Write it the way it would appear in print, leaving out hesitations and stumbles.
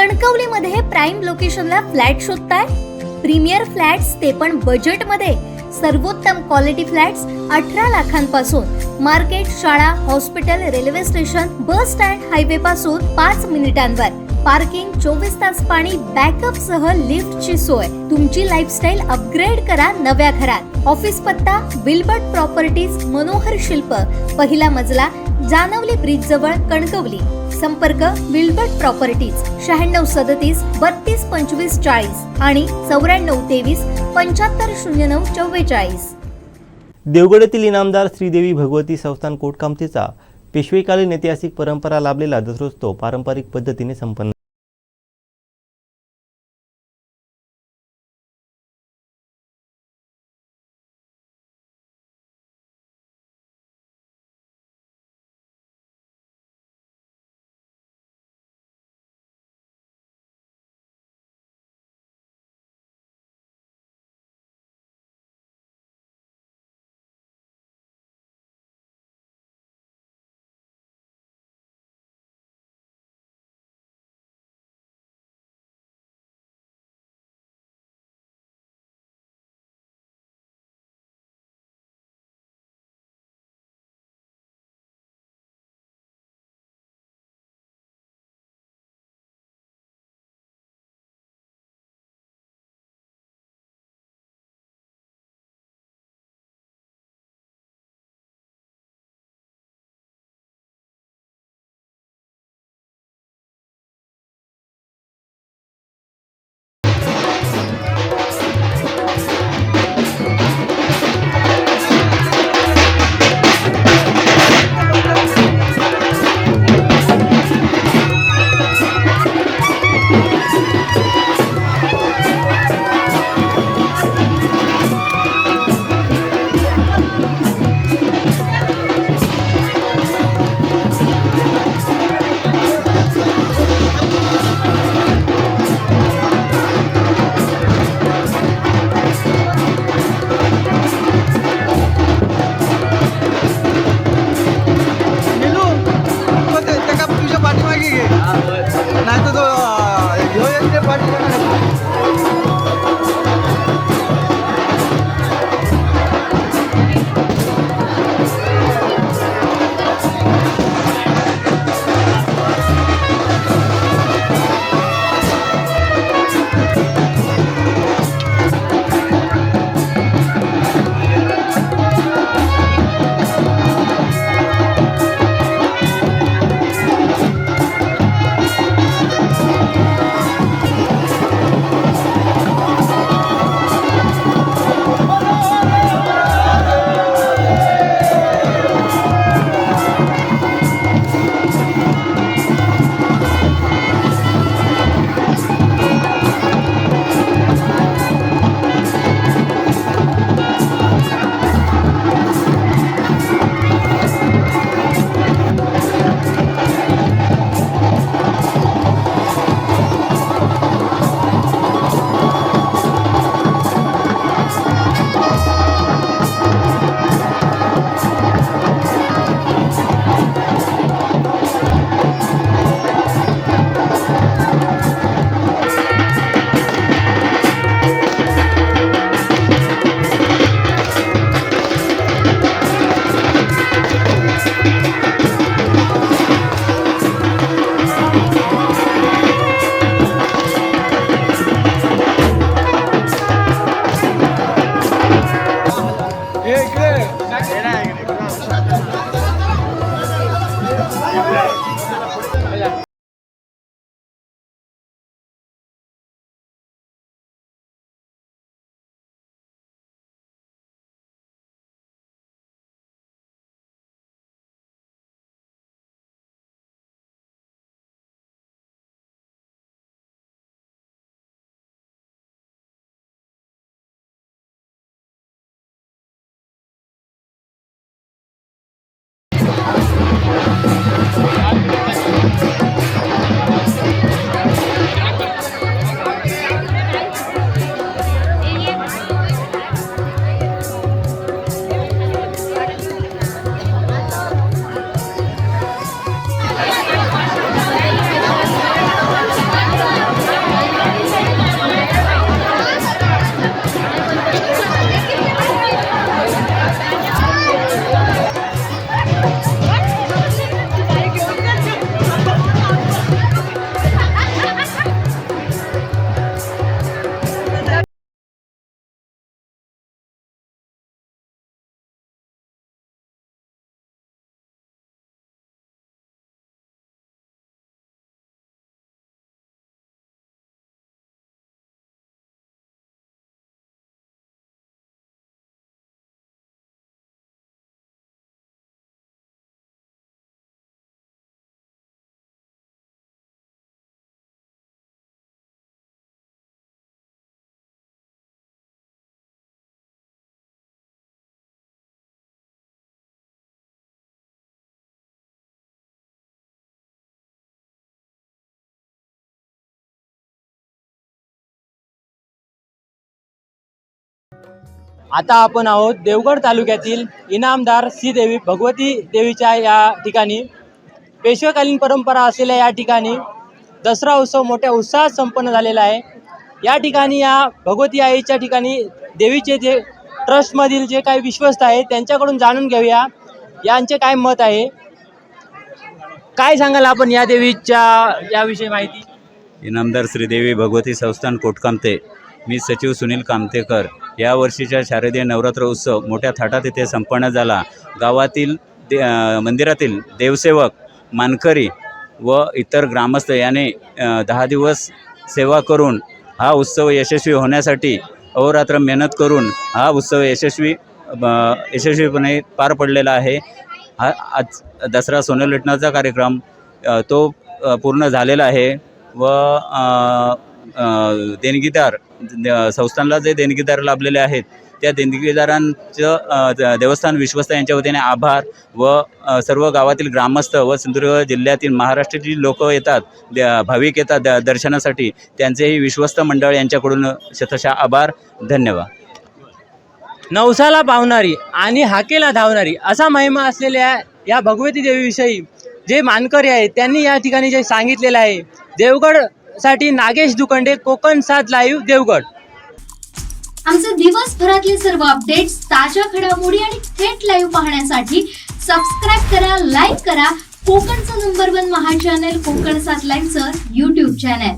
कणकवलीमध्ये prime लोकेशनला flat शोधताय? Premier flats ते पण बजेट मध्ये. सर्वोत्तम क्वालिटी फ्लॅट्स 18 लाखांपासून. मार्केट, शाळा, hospital, railway station, bus stand, highway पासून 5 मिनिटांवर. पार्किंग, 24 तास पाणी, बॅकअप सह लिफ्टची सोय. तुमची लाईफस्टाईल अपग्रेड करा नव्या घरात. ऑफिस पत्ता विल्बर्ट प्रॉपर्टीज, मनोहर शिल्प, पहिला मजला, जानवली ब्रिज जवळ, कणकवली. संपर्क विल्बर्ट प्रॉपर्टीज 9637 32 25 40 आणि 9423 7509 44. देवगड येथील इनामदार श्रीदेवी भगवती संस्थान कोटकामतेचा पेशवेकालीन ऐतिहासिक परंपरा लाभलेला दसरोत्सव पारंपरिक पद्धतीने संपन्न. आता आपण आहोत देवगड तालुक्यातील इनामदार श्रीदेवी भगवती देवीच्या या ठिकाणी. पेशवेकालीन परंपरा असलेल्या या ठिकाणी दसरा उत्सव मोठ्या उत्साहात संपन्न झालेला आहे. या ठिकाणी या भगवती आईच्या ठिकाणी देवीचे जे ट्रस्टमधील जे काही विश्वस्त आहेत त्यांच्याकडून जाणून घेऊया यांचे काय मत आहे. काय सांगाल आपण या देवीच्या याविषयी माहिती. इनामदार श्रीदेवी भगवती संस्थान कोटकामते. मी सचिव सुनील कामतेकर. या वर्षीचा शारदीय नवरात्र उत्सव मोठ्या थाटात इथे संपन्न झाला. गावातील मंदिरातील देवसेवक, मानकरी व इतर ग्रामस्थ याने 10 दिवस सेवा करून हा उत्सव यशस्वी होण्यासाठी अहोरात्र मेहनत करून हा उत्सव यशस्वीपणे पार पडलेला आहे. आज दसरा सोनेलुटण्याचा कार्यक्रम तो पूर्ण झालेला आहे व देणगीदार संस्थानला जे देणगीदार लाभलेले आहेत त्या देणगीदारांचं देवस्थान विश्वस्त यांच्या वतीने आभार व सर्व गावातील ग्रामस्थ व सिंधुदुर्ग जिल्ह्यातील महाराष्ट्रातील लोक येतात, भाविक येतात दर्शनासाठी, त्यांचेही विश्वस्त मंडळ यांच्याकडून शतशः आभार. धन्यवाद. नवसाला पावणारी आणि हाकेला धावणारी असा महिमा असलेल्या या भगवती देवीविषयी जे मानकरी आहेत त्यांनी या ठिकाणी जे सांगितलेलं आहे. देवगडसाठी नागेश दुखंडे, कोकणसाद लाईव्ह, देवगड. आमचे दिवसभरातले सर्व अपडेट्स, ताज्या घडामोडी आणि थेट लाईव्ह पाहण्यासाठी सबस्क्राईब करा, लाईक करा कोकणचं नंबर 1 महा चॅनल कोकणसाद लाईव्हचं YouTube चॅनल.